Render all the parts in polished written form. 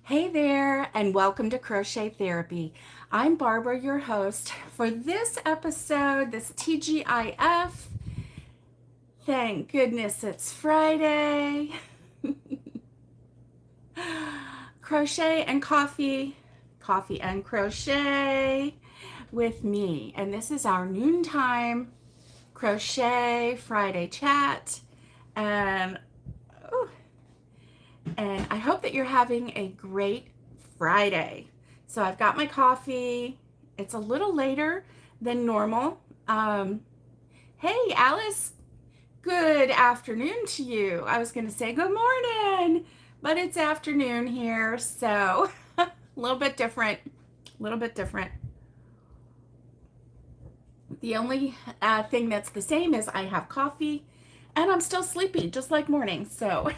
Hey there, and welcome to Crochet Therapy. I'm Barbara, your host. For this episode, this TGIF, thank goodness it's Friday. Crochet and coffee, coffee and crochet with me. And this is our noontime crochet Friday chat. And and I hope that you're having a great Friday. So I've got my coffee. It's a little later than normal. Hey, Alice, good afternoon to you. I was going to say good morning, but it's afternoon here, so a little bit different. A little bit different. The only thing that's the same is I have coffee and I'm still sleepy, just like morning. So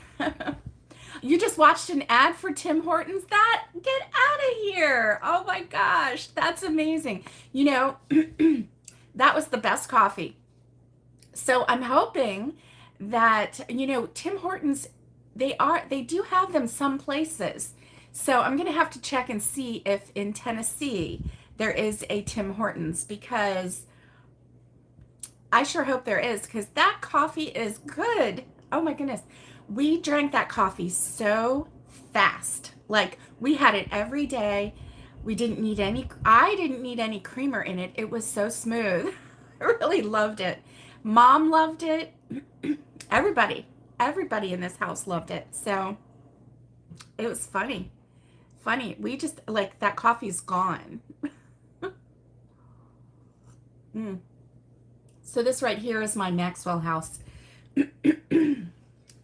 you just watched an ad for Tim Hortons? Get out of here. Oh my gosh, that's amazing. You know, that was the best coffee. So I'm hoping that, Tim Hortons, they do have them some places. So I'm going to have to check and see if in Tennessee there is a Tim Hortons, because I sure hope there is, because that coffee is good. Oh my goodness. We drank that coffee so fast. Like, we had it every day. I didn't need any creamer in it. It was so smooth. I really loved it. Mom loved it. Everybody, everybody in this house loved it. So it was funny. Funny. We just, like, that coffee's gone. Mm. So this right here is my Maxwell house.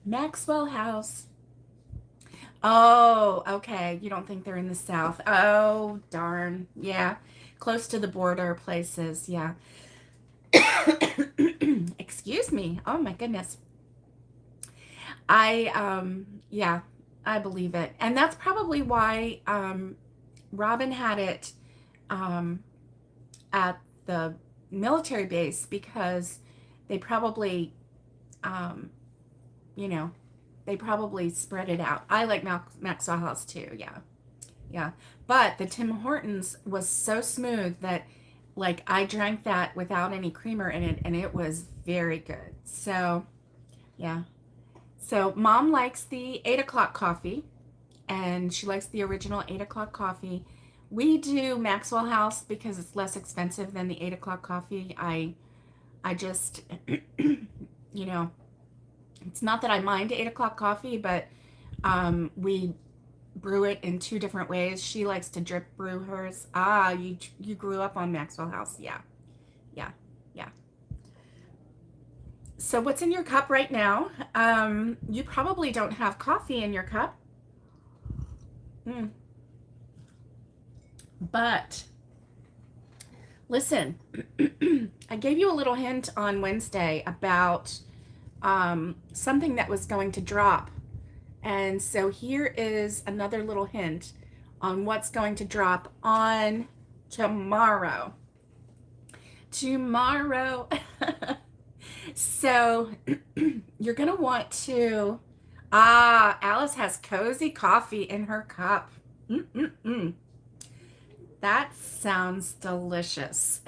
Maxwell house. Oh, okay. You don't think they're in the South? Oh, darn. Yeah. Close to the border places. Yeah. Excuse me. Oh my goodness. Yeah, I believe it. And that's probably why Robin had it um at the military base, because they probably um you know, they probably spread it out. I like Maxwell House too. Yeah. Yeah. But the Tim Hortons was so smooth that, like, I drank that without any creamer in it, and it was very good. So, yeah. So, Mom likes the 8 o'clock coffee, and she likes the original 8 o'clock coffee. We do Maxwell House because it's less expensive than the 8 o'clock coffee. I just, you know, it's not that I mind 8 o'clock coffee, but we brew it in two different ways. She likes to drip brew hers. Ah, you grew up on Maxwell House. Yeah, yeah, yeah. So what's in your cup right now? You probably don't have coffee in your cup. Mm. But listen, I gave you a little hint on Wednesday about something that was going to drop. And so here is another little hint on what's going to drop on tomorrow. Tomorrow. So you're going to want to. Alice has cozy coffee in her cup. Mm-mm-mm. That sounds delicious.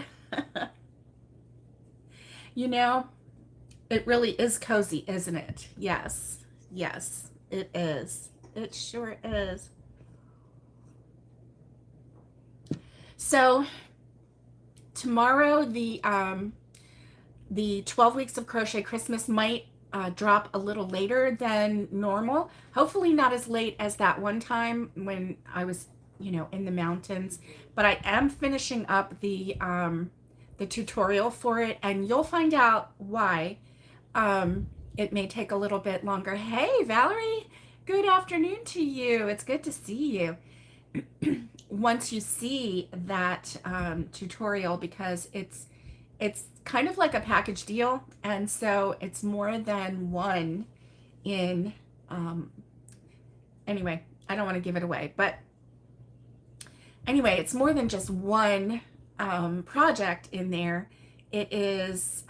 You know, it really is cozy, isn't it? Yes. Yes, it is. It sure is. So tomorrow, the 12 weeks of crochet Christmas might drop a little later than normal. Hopefully not as late as that one time when I was, in the mountains. But I am finishing up the tutorial for it, and you'll find out why. It may take a little bit longer. Hey, Valerie, good afternoon to you. It's good to see you. Once you see that tutorial, because it's kind of like a package deal, and so it's more than one in anyway, I don't want to give it away, but anyway, it's more than just one project in there. It is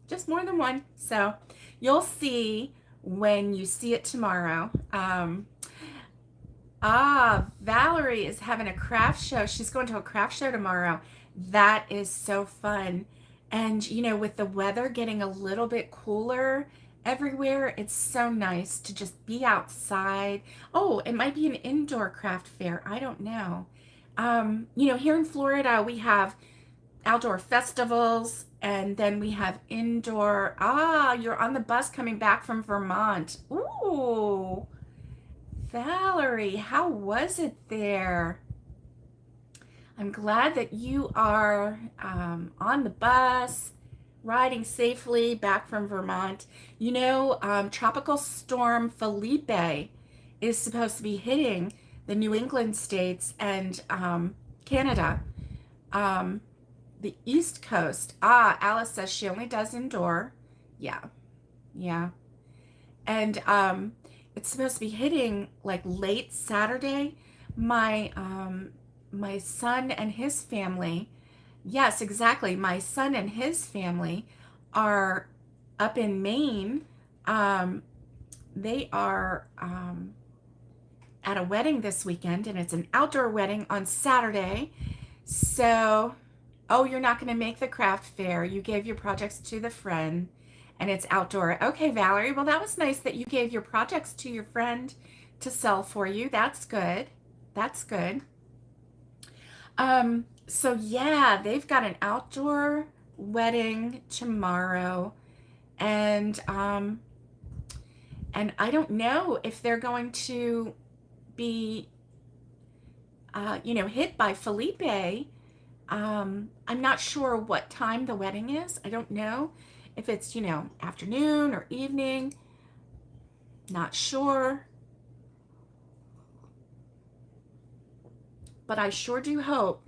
just more than one. So you'll see when you see it tomorrow. Valerie is having a craft show. She's going to a craft show tomorrow. That is so fun. And, with the weather getting a little bit cooler everywhere, it's so nice to just be outside. Oh, it might be an indoor craft fair. I don't know. Here in Florida, we have outdoor festivals and then we have indoor. You're on the bus coming back from Vermont. Ooh. Valerie, how was it there? I'm glad that you are on the bus, riding safely back from Vermont. Tropical storm Felipe is supposed to be hitting the New England states and Canada, um, the East Coast. Alice says she only does indoor. Yeah, yeah. And it's supposed to be hitting like late Saturday. My son and his family, yes, exactly. My son and his family are up in Maine. Um, they are at a wedding this weekend, and it's an outdoor wedding on Saturday. So, oh, you're not going to make the craft fair. You gave your projects to the friend and it's outdoor. Okay, Valerie. Well, that was nice that you gave your projects to your friend to sell for you. That's good. That's good. So yeah, they've got an outdoor wedding tomorrow and I don't know if they're going to be hit by Felipe. I'm not sure what time the wedding is. I don't know if it's, afternoon or evening. Not sure. But I sure do hope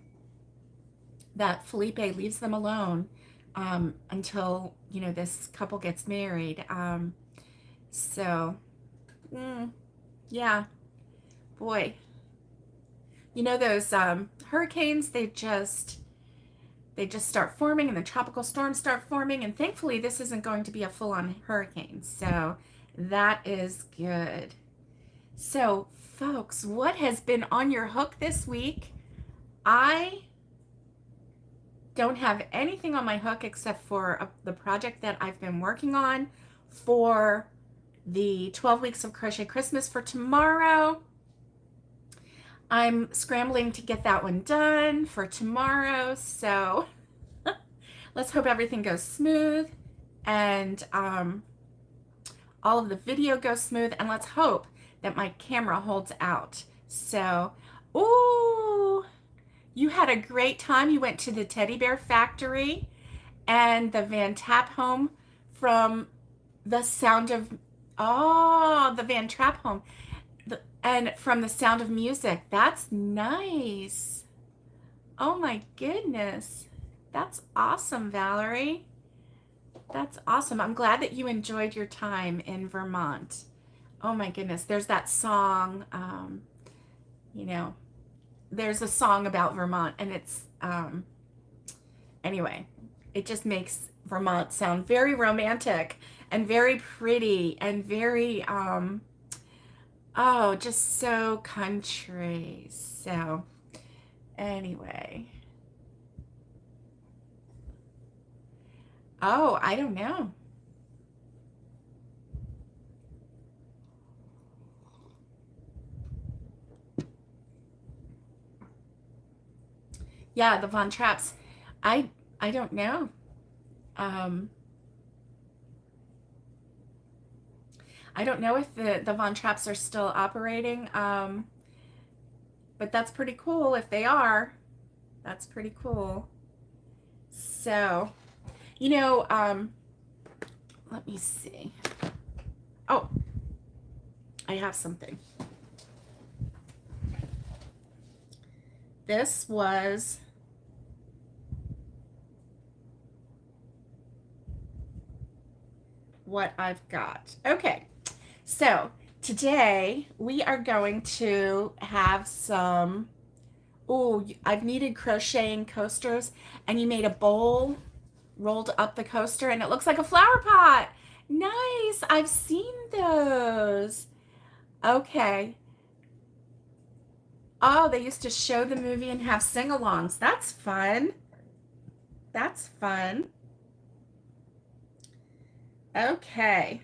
that Felipe leaves them alone until, this couple gets married. So, yeah, boy. Those hurricanes, they just start forming and the tropical storms start forming, and thankfully this isn't going to be a full-on hurricane, so that is good. So folks, what has been on your hook this week? I don't have anything on my hook except for the project that I've been working on for the 12 weeks of Crochet Christmas for tomorrow. I'm scrambling to get that one done for tomorrow, so let's hope everything goes smooth and all of the video goes smooth, and let's hope that my camera holds out. So, ooh, you had a great time. You went to the teddy bear factory and the Van Tap home from the sound of, the Van Trap home. And from the Sound of Music. That's nice. Oh my goodness. That's awesome, Valerie. That's awesome. I'm glad that you enjoyed your time in Vermont. Oh my goodness. There's that song, there's a song about Vermont, and it's, anyway, it just makes Vermont sound very romantic and very pretty and very, just so country. So, anyway. Oh, I don't know. Yeah, the Von Traps. I don't know. Um, I don't know if the Von Traps are still operating. But that's pretty cool if they are. That's pretty cool. So, you know, let me see. Oh, I have something. This was what I've got. Okay, so today we are going to have some, oh, I've needed crocheting coasters, and you made a bowl, rolled up the coaster, and it looks like a flower pot. Nice, I've seen those. Okay, Oh, they used to show the movie and have sing-alongs. That's fun. That's fun. Okay.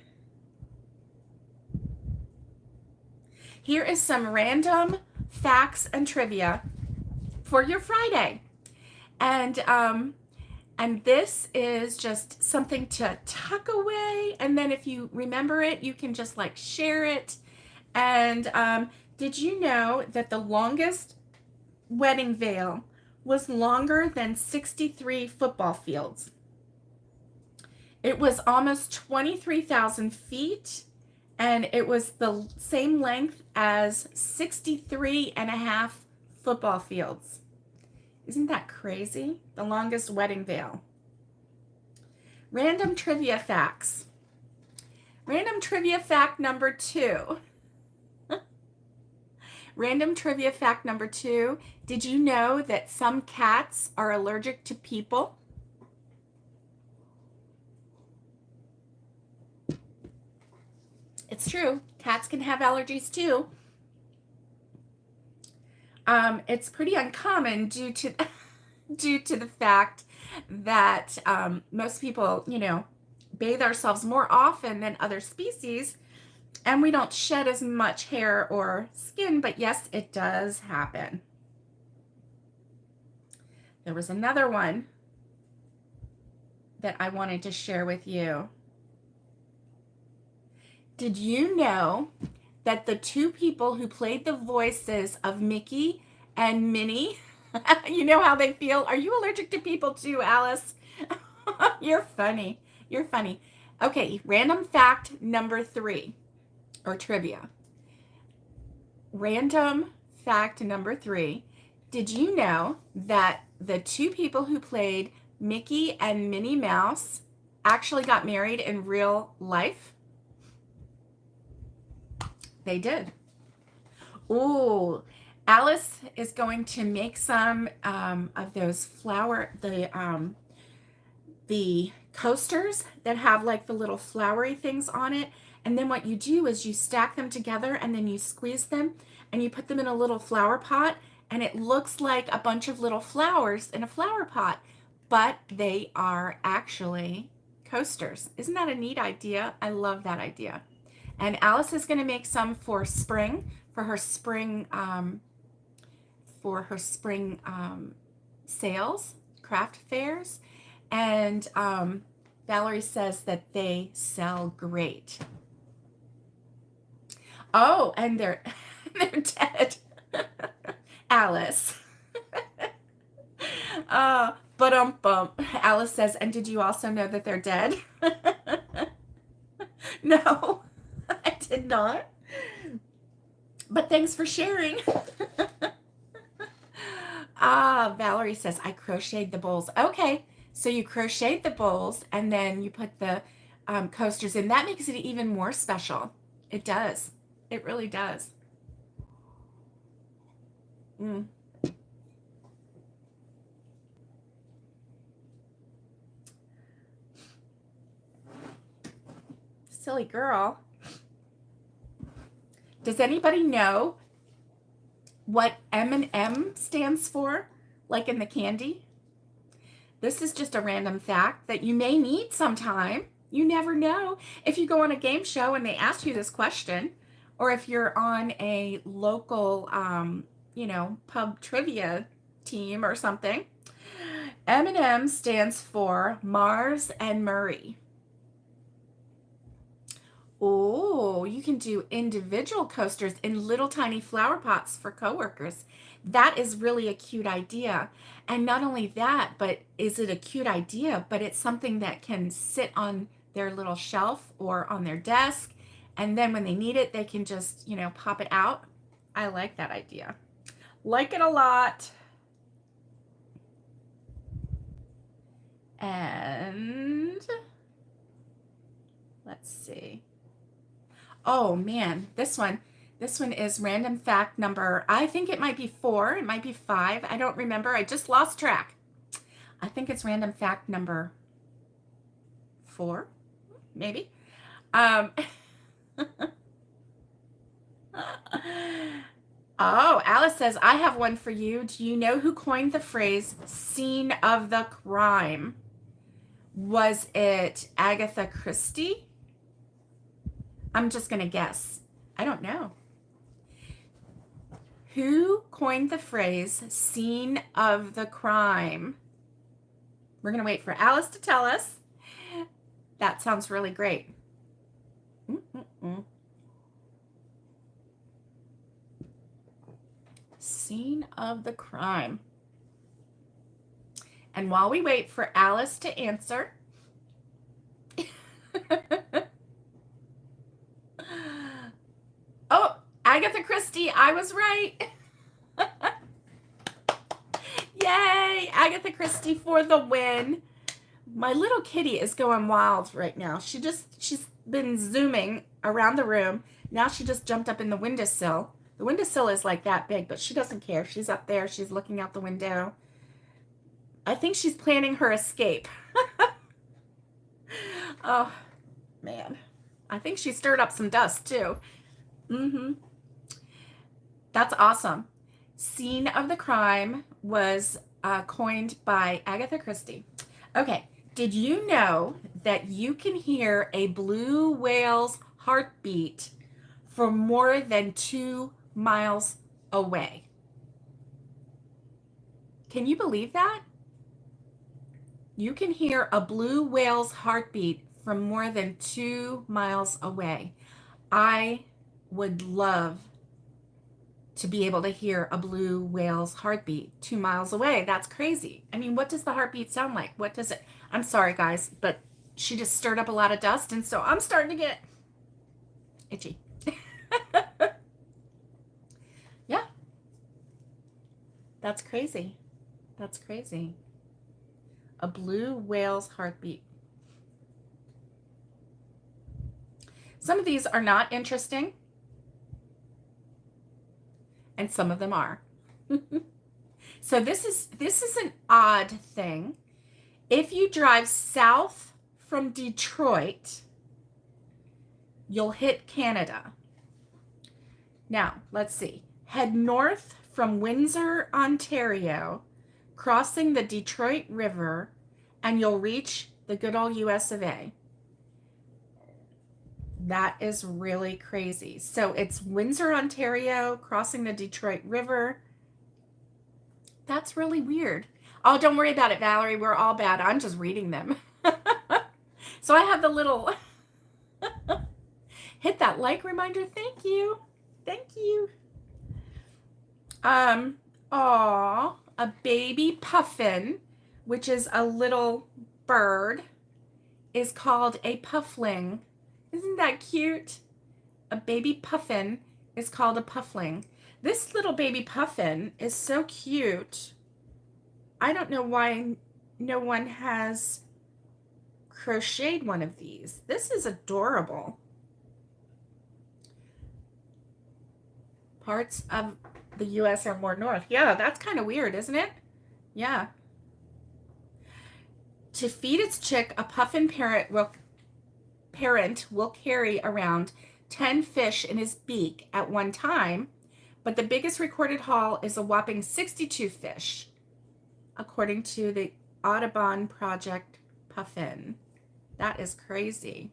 Here is some random facts and trivia for your Friday. And this is just something to tuck away. And then if you remember it, you can just like share it. And did you know that the longest wedding veil was longer than 63 football fields? It was almost 23,000 feet, and it was the same length as 63 and a half football fields. Isn't that crazy? The longest wedding veil. Random trivia facts. Random trivia fact number 2. Random trivia fact number 2. Did you know that some cats are allergic to people? It's true. Cats can have allergies too. It's pretty uncommon due to the fact that most people, bathe ourselves more often than other species, and we don't shed as much hair or skin, but yes, it does happen. There was another one that I wanted to share with you. Did you know that the 2 people who played the voices of Mickey and Minnie, you know how they feel? Are you allergic to people too, Alice? You're funny. You're funny. Okay, random fact number 3, or trivia. Random fact number 3. Did you know that the 2 people who played Mickey and Minnie Mouse actually got married in real life? They did. Ooh, Alice is going to make some of those the coasters that have like the little flowery things on it. And then what you do is you stack them together and then you squeeze them and you put them in a little flower pot, and it looks like a bunch of little flowers in a flower pot, but they are actually coasters. Isn't that a neat idea? I love that idea. And Alice is going to make some for spring, for her spring sales, craft fairs. And Valerie says that they sell great. Oh, and they're dead. Alice. Bump. Alice says, and did you also know that they're dead? No. I did not. But thanks for sharing. Valerie says, I crocheted the bowls. Okay, so you crocheted the bowls and then you put the coasters in. That makes it even more special. It does. It really does. Silly girl. Does anybody know what M&M stands for, like in the candy? This is just a random fact that you may need sometime. You never know. If you go on a game show and they ask you this question, or if you're on a local, pub trivia team or something, M&M stands for Mars and Murray. Oh, you can do individual coasters in little tiny flower pots for coworkers. That is really a cute idea. And not only that, but is it a cute idea, but it's something that can sit on their little shelf or on their desk. And then when they need it, they can just, pop it out. I like that idea. Like it a lot. And let's see. Oh man, this one is random fact number, I think it might be 4, it might be 5. I don't remember. I just lost track. I think it's random fact number 4, maybe. Oh, Alice says, I have one for you. Do you know who coined the phrase scene of the crime? Was it Agatha Christie? I'm just going to guess. I don't know. Who coined the phrase scene of the crime? We're going to wait for Alice to tell us. That sounds really great. Scene of the crime. And while we wait for Alice to answer, oh, Agatha Christie, I was right. Yay, Agatha Christie for the win. My little kitty is going wild right now. She's been zooming around the room. Now she just jumped up in the windowsill. The windowsill is like that big, but she doesn't care. She's up there. She's looking out the window. I think she's planning her escape. Oh, man. I think she stirred up some dust, too. That's awesome. Scene of the crime was coined by Agatha Christie. Okay, did you know that you can hear a blue whale's heartbeat for more than 2 miles away? Can you believe that? You can hear a blue whale's heartbeat from more than 2 miles away. I would love to be able to hear a blue whale's heartbeat 2 miles away. That's crazy. I mean, what does the heartbeat sound like? What does it? I'm sorry, guys, but she just stirred up a lot of dust, and so I'm starting to get itchy. Yeah. That's crazy. That's crazy. A blue whale's heartbeat. Some of these are not interesting, and some of them are. So this is an odd thing. If you drive south from Detroit, you'll hit Canada. Now, let's see. Head north from Windsor, Ontario, crossing the Detroit River, and you'll reach the good old US of A. That is really crazy. So it's Windsor, Ontario, crossing the Detroit River. That's really weird. Oh, don't worry about it, Valerie. We're all bad. I'm just reading them. So I have the little hit that like reminder. Thank you. Thank you. A baby puffin, which is a little bird, is called a puffling. Isn't that cute? A baby puffin is called a puffling. This little baby puffin is so cute. I don't know why no one has crocheted one of these. This is adorable. Parts of the US are more north. Yeah, that's kind of weird, isn't it? Yeah. To feed its chick, a puffin parent will carry around 10 fish in his beak at one time, but the biggest recorded haul is a whopping 62 fish, according to the Audubon Project puffin. That is crazy.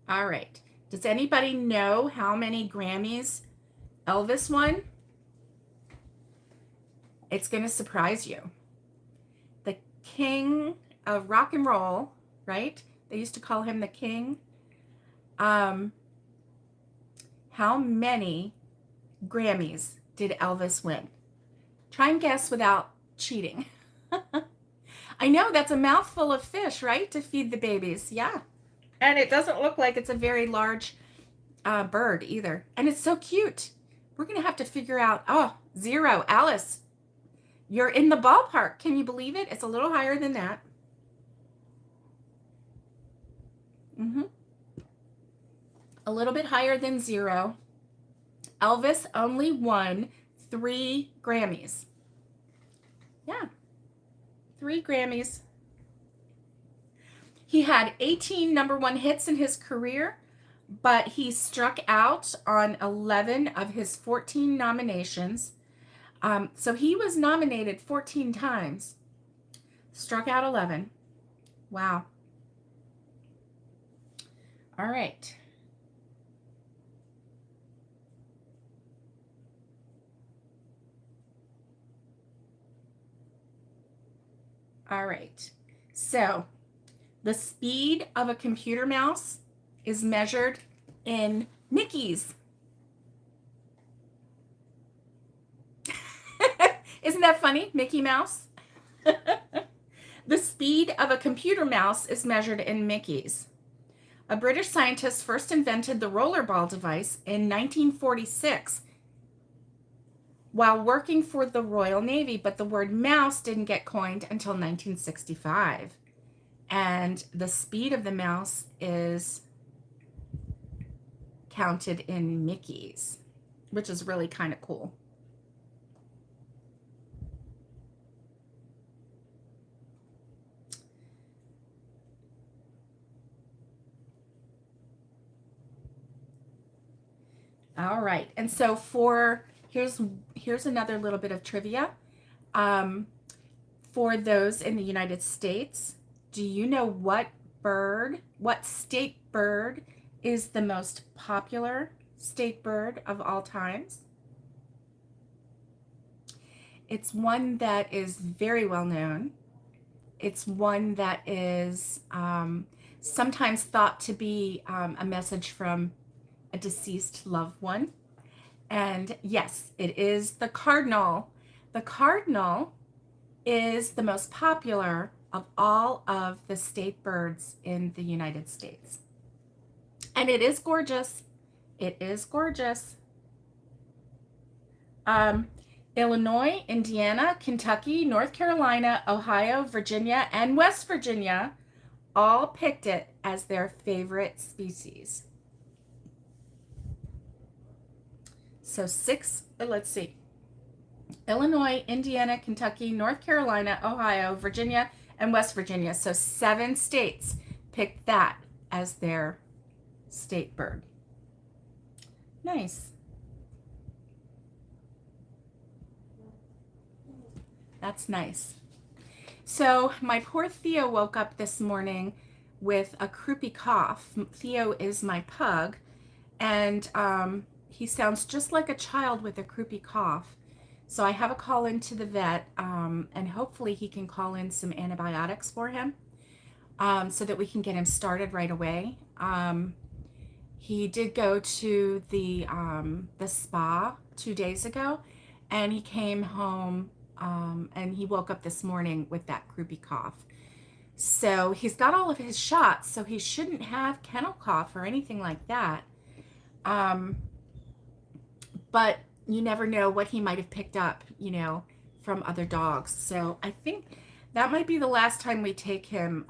All right. Does anybody know how many Grammys Elvis won? It's going to surprise you. The king of rock and roll, right? They used to call him the king. How many Grammys did Elvis win? Try and guess without cheating. I know that's a mouthful of fish, right? To feed the babies. Yeah. And it doesn't look like it's a very large bird either. And it's so cute. We're going to have to figure out, 0. Alice, you're in the ballpark. Can you believe it? It's a little higher than that. A little bit higher than 0. Elvis only won 3 Grammys. Yeah. 3 Grammys. He had 18 #1 hits in his career, but he struck out on 11 of his 14 nominations. So he was nominated 14 times, struck out 11. Wow. All right. All right. So the speed of a computer mouse is measured in Mickeys. Isn't that funny? Mickey Mouse. The speed of a computer mouse is measured in Mickeys. A British scientist first invented the rollerball device in 1946 while working for the Royal Navy, but the word mouse didn't get coined until 1965. And the speed of the mouse is counted in Mickeys, which is really kind of cool. All right. And so here's another little bit of trivia. For those in the United States, do you know what state bird is the most popular state bird of all times? It's one that is very well known. It's one that is sometimes thought to be a message from a deceased loved one. And yes, it is the cardinal. The cardinal is the most popular of all of the state birds in the United States. And it is gorgeous. It is gorgeous. Illinois, Indiana, Kentucky, North Carolina, Ohio, Virginia, and West Virginia all picked it as their favorite species. So let's see. Illinois, Indiana, Kentucky, North Carolina, Ohio, Virginia, and West Virginia. So 7 states picked that as their state bird. Nice. That's nice. So my poor Theo woke up this morning with a croupy cough. Theo is my pug, and he sounds just like a child with a croupy cough. So I have a call into the vet, and hopefully he can call in some antibiotics for him so that we can get him started right away. He did go to the spa 2 days ago, and he came home and he woke up this morning with that croupy cough. So he's got all of his shots, so he shouldn't have kennel cough or anything like that. But you never know what he might have picked up, from other dogs. So I think that might be the last time we take him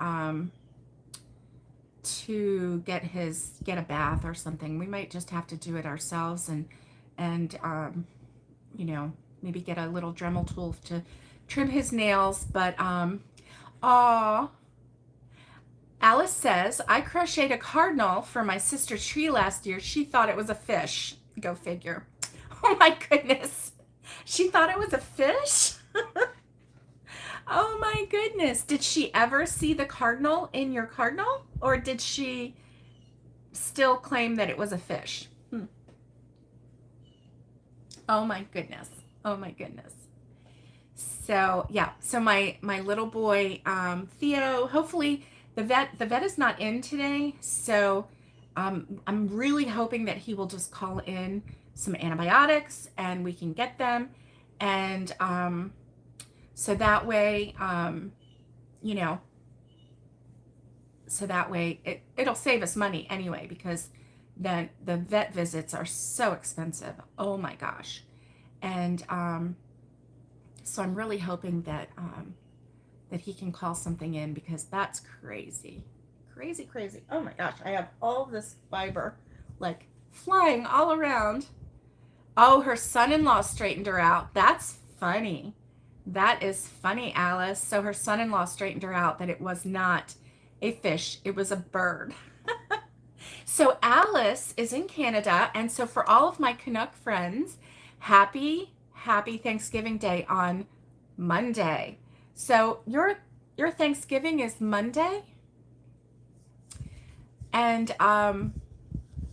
to get a bath or something. We might just have to do it ourselves and maybe get a little Dremel tool to trim his nails. But Alice says, I crocheted a cardinal for my sister's tree last year. She thought it was a fish. Go figure. Oh my goodness. She thought it was a fish? Oh my goodness. Did she ever see the cardinal in your cardinal? Or did she still claim that it was a fish? Oh my goodness. Oh my goodness. So yeah, so my little boy, Theo, hopefully the vet is not in today. So I'm really hoping that he will just call in some antibiotics and we can get them. And so that way, it'll save us money anyway, because then the vet visits are so expensive. Oh my gosh. And so I'm really hoping that he can call something in, because that's crazy. Crazy. Oh my gosh, I have all this fiber like flying all around. Oh, her son-in-law straightened her out. That's funny. That is funny, Alice. So her son-in-law straightened her out that it was not a fish. It was a bird. So Alice is in Canada, and so for all of my Canuck friends, happy Thanksgiving Day on Monday. So your Thanksgiving is Monday, and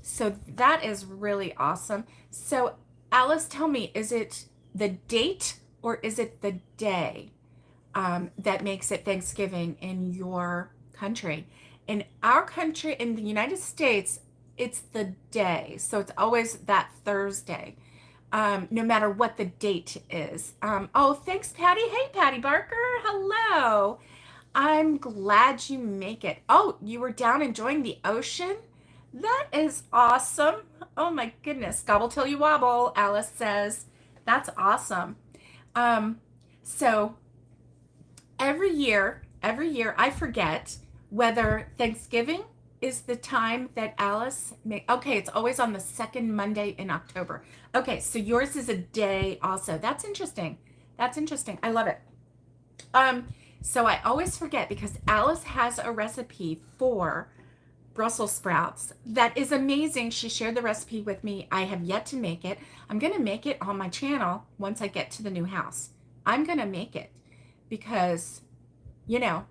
so that is really awesome. So Alice, tell me, is it the date or is it the day that makes it Thanksgiving in your country? In our country, in the United States, it's the day. So it's always that Thursday, no matter what the date is. Oh, thanks, Patty. Hey, Patty Barker. Hello. I'm glad you make it. Oh, you were down enjoying the ocean? That is awesome. Oh my goodness. Gobble till you wobble, Alice says. That's awesome. Um, so every year I forget whether Thanksgiving is the time that Alice okay, it's always on the second Monday in October. Okay, so yours is a day also. That's interesting. That's interesting. I love it. So I always forget because Alice has a recipe for Brussels sprouts that is amazing. She shared the recipe with me. I have yet to make it. I'm going to make it on my channel once I get to the new house. I'm going to make it because, you know,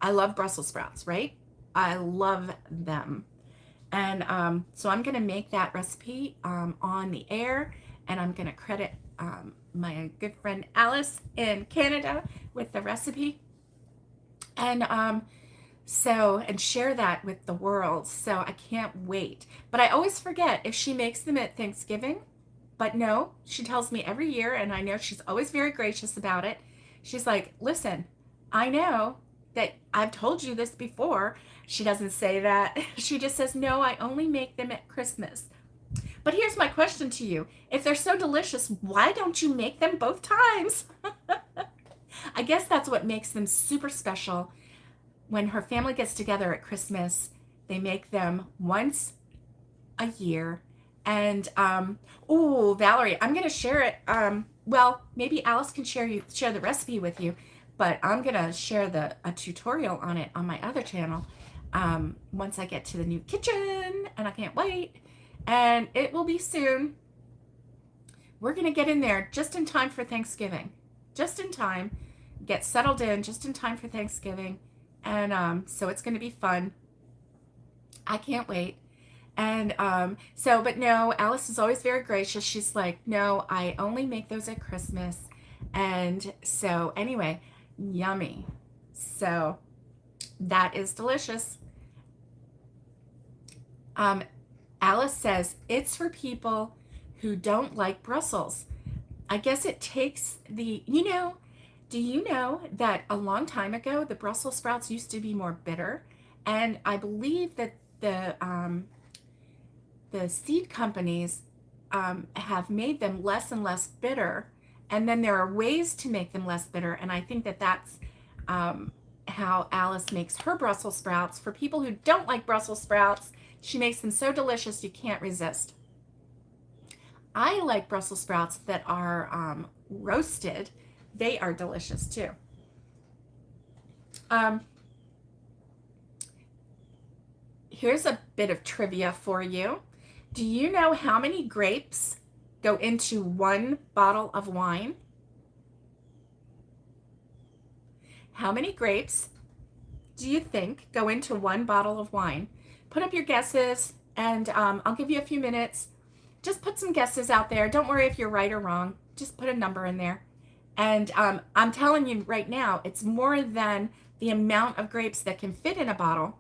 I love Brussels sprouts, right? I love them. And so I'm going to make that recipe on the air, and I'm going to credit my good friend Alice in Canada with the recipe. And and share that with the world. So I can't wait. But I always forget if she makes them at Thanksgiving. But no, she tells me every year, and I know she's always very gracious about it. She's like, listen, I know that I've told you this before. She doesn't say that. She just says, no, I only make them at Christmas. But here's my question to you. If they're so delicious, why don't you make them both times? I guess that's what makes them super special. When her family gets together at Christmas, they make them once a year. And oh, Valerie, I'm going to share it. Well, maybe Alice can share the recipe with you, but I'm going to share a tutorial on it on my other channel once I get to the new kitchen, and I can't wait. And it will be soon. We're going to get in there just in time for Thanksgiving. Just in time. Get settled in just in time for Thanksgiving. And so it's going to be fun. I can't wait. And but no, Alice is always very gracious. She's like, no, I only make those at Christmas. And so anyway, yummy. So that is delicious. Alice says it's for people who don't like Brussels. I guess it takes do you know that a long time ago, the Brussels sprouts used to be more bitter? And I believe that the seed companies have made them less and less bitter. And then there are ways to make them less bitter. And I think that that's how Alice makes her Brussels sprouts. For people who don't like Brussels sprouts, she makes them so delicious you can't resist. I like Brussels sprouts that are roasted. They are delicious too. Here's a bit of trivia for you. Do you know how many grapes go into one bottle of wine? How many grapes do you think go into one bottle of wine? Put up your guesses, and I'll give you a few minutes. Just put some guesses out there. Don't worry if you're right or wrong. Just put a number in there. And I'm telling you right now, it's more than the amount of grapes that can fit in a bottle.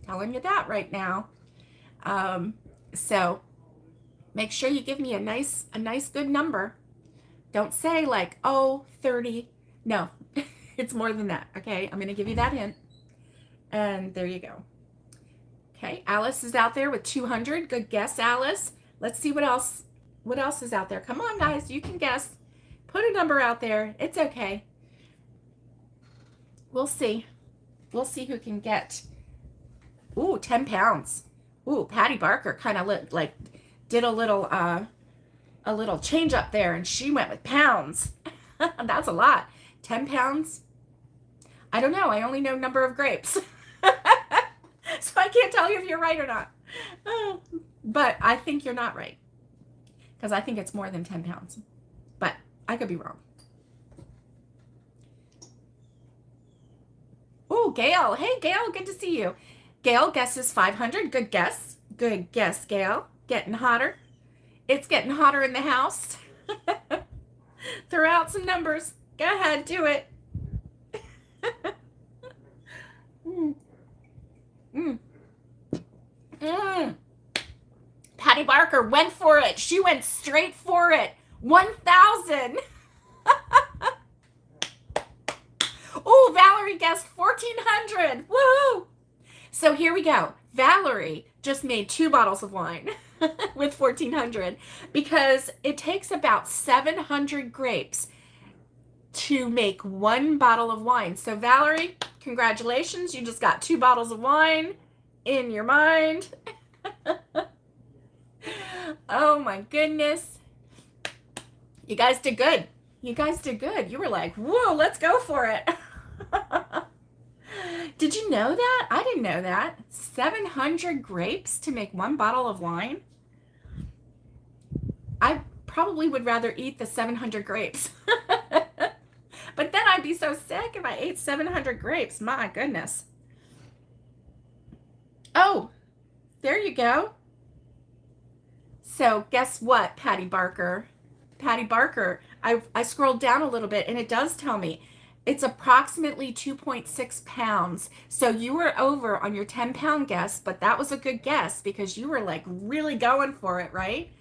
Telling you that right now. So make sure you give me a nice good number. Don't say like, oh, 30. No, it's more than that. Okay, I'm going to give you that hint. And there you go. Okay, Alice is out there with 200. Good guess, Alice. Let's see what else is out there. Come on, guys, you can guess. Put a number out there. It's okay. We'll see. We'll see who can get. Ooh, 10 pounds. Ooh, Patty Barker kind of did a little change up there, and she went with pounds. That's a lot. 10 pounds. I don't know. I only know number of grapes. So I can't tell you if you're right or not. But I think you're not right. Because I think it's more than 10 pounds. But I could be wrong. Oh, Gail. Hey, Gail. Good to see you. Gail guesses 500. Good guess. Good guess, Gail. Getting hotter. It's getting hotter in the house. Throw out some numbers. Go ahead. Do it. mm. Mm. Mm. Patty Barker went for it. She went straight for it. 1,000. Oh, Valerie guessed 1,400. Woohoo! So here we go. Valerie just made 2 bottles of wine with 1,400 because it takes about 700 grapes to make 1 bottle of wine. So Valerie, congratulations. You just got 2 bottles of wine in your mind. Oh my goodness. You guys did good. You guys did good. You were like, whoa, let's go for it. Did you know that? I didn't know that. 700 grapes to make 1 bottle of wine? I probably would rather eat the 700 grapes. But then I'd be so sick if I ate 700 grapes. My goodness. Oh, there you go. So guess what, Patty Barker? Patty Barker, I scrolled down a little bit and it does tell me it's approximately 2.6 pounds. So you were over on your 10-pound guess, but that was a good guess because you were like really going for it, right?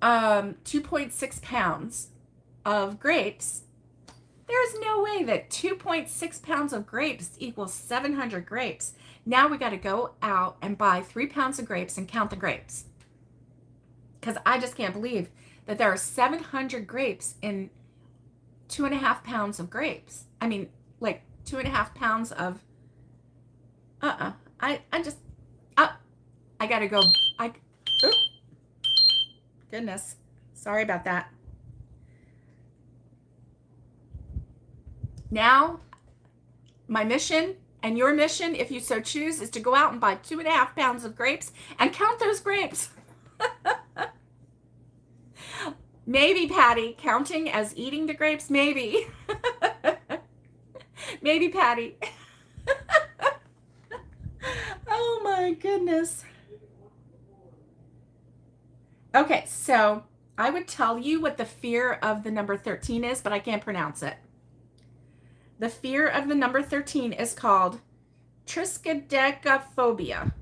2.6 pounds of grapes. There's no way that 2.6 pounds of grapes equals 700 grapes. Now we got to go out and buy 3 pounds of grapes and count the grapes. Because I just can't believe that there are 700 grapes in 2.5 pounds of grapes. I mean, like 2.5 pounds of, I gotta go, goodness, sorry about that. Now, my mission and your mission, if you so choose, is to go out and buy 2.5 pounds of grapes and count those grapes. Maybe, Patty, counting as eating the grapes, maybe. Maybe, Patty. Oh my goodness. Okay, so I would tell you what the fear of the number 13 is, but I can't pronounce it. The fear of the number 13 is called triskaidekaphobia.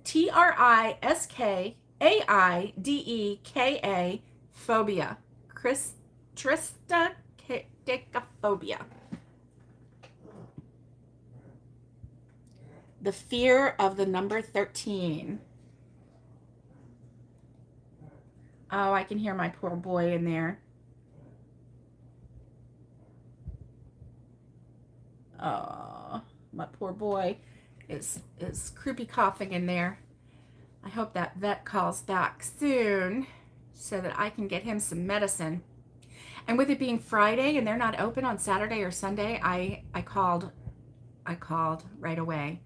Triskaideka phobia. Triskaidekaphobia. The fear of the number 13. Oh, I can hear my poor boy in there. Oh, my poor boy is croupy coughing in there. I hope that vet calls back soon so that I can get him some medicine. And with it being Friday and they're not open on Saturday or Sunday, I called right away.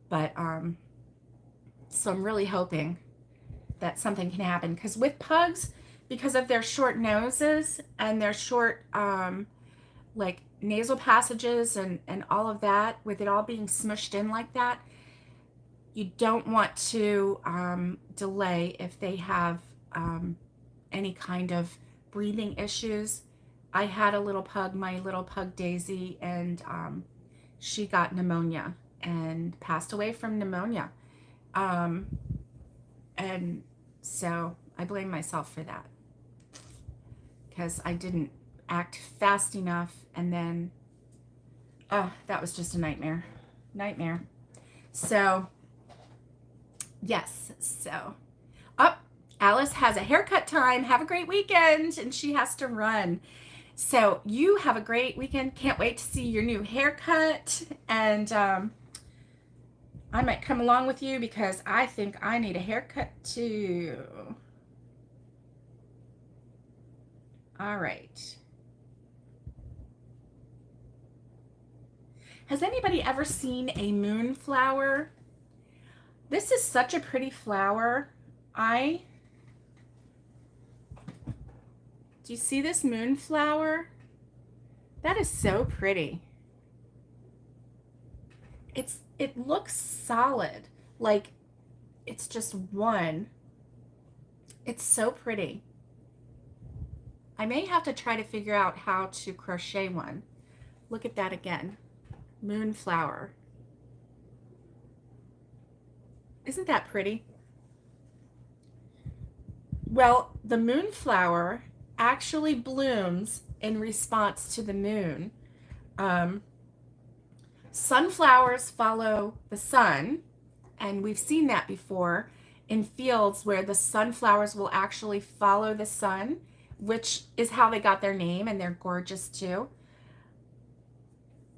But so I'm really hoping that something can happen, because with pugs, because of their short noses and their short like nasal passages and all of that, with it all being smushed in like that, you don't want to delay if they have any kind of breathing issues. I had a little pug, my little pug Daisy, and she got pneumonia and passed away from pneumonia. And so I blame myself for that, because I didn't act fast enough, and then that was just a nightmare. So yes, so Alice has a haircut time. Have a great weekend, and she has to run. So you have a great weekend. Can't wait to see your new haircut, and I might come along with you because I think I need a haircut too. All right. Has anybody ever seen a moonflower? This is such a pretty flower. Do you see this moonflower? That is so pretty. It looks solid, like it's just one. It's so pretty. I may have to try to figure out how to crochet one. Look at that again. Moonflower. Isn't that pretty? Well, the moonflower actually blooms in response to the moon. Sunflowers follow the sun, and we've seen that before in fields where the sunflowers will actually follow the sun, which is how they got their name, and they're gorgeous too.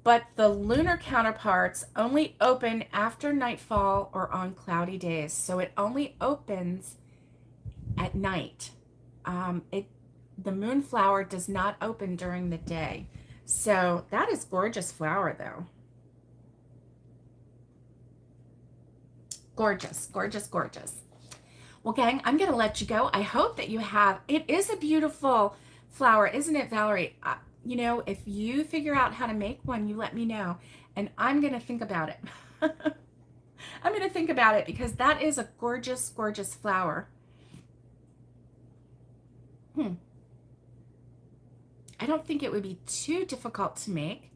But the lunar counterparts only open after nightfall or on cloudy days, so it only opens at night. The moonflower does not open during the day. So that is gorgeous flower though. Gorgeous, gorgeous, gorgeous. Well, gang, I'm going to let you go. I hope that you have, it is a beautiful flower, isn't it, Valerie? You know, if you figure out how to make one, you let me know. And I'm going to think about it. I'm going to think about it because that is a gorgeous, gorgeous flower. I don't think it would be too difficult to make.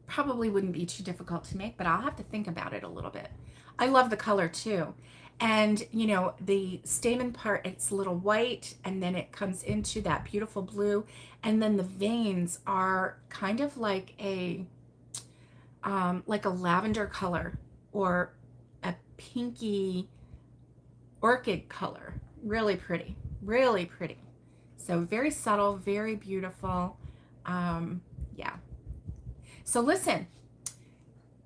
Probably wouldn't be too difficult to make, but I'll have to think about it a little bit. I love the color too. And you know, the stamen part, it's a little white and then it comes into that beautiful blue. And then the veins are kind of like a lavender color or a pinky orchid color. Really pretty, really pretty. So very subtle, very beautiful. Yeah. So listen,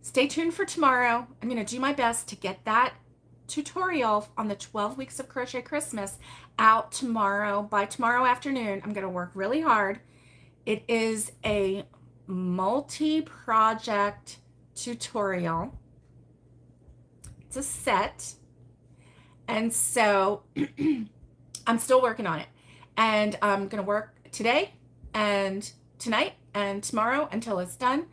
stay tuned for tomorrow. I'm going to do my best to get that tutorial on the 12 weeks of Crochet Christmas out tomorrow. By tomorrow afternoon, I'm going to work really hard. It is a multi-project tutorial. It's a set. And so I'm still working on it. And I'm going to work today and tonight and tomorrow until it's done,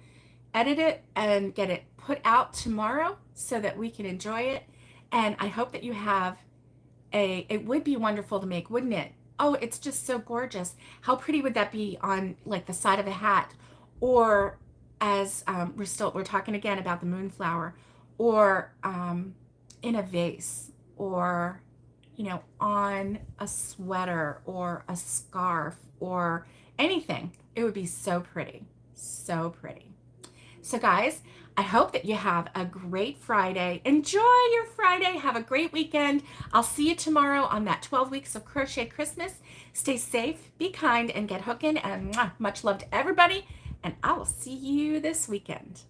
edit it and get it put out tomorrow so that we can enjoy it. And I hope that you have it would be wonderful to make, wouldn't it? Oh, it's just so gorgeous. How pretty would that be on like the side of a hat, or as we're talking again about the moonflower, or in a vase, or you know, on a sweater or a scarf or anything. It would be so pretty, so pretty. So guys, I hope that you have a great Friday. Enjoy your Friday. Have a great weekend. I'll see you tomorrow on that 12 weeks of Crochet Christmas. Stay safe, be kind, and get hooking. And much love to everybody. And I will see you this weekend.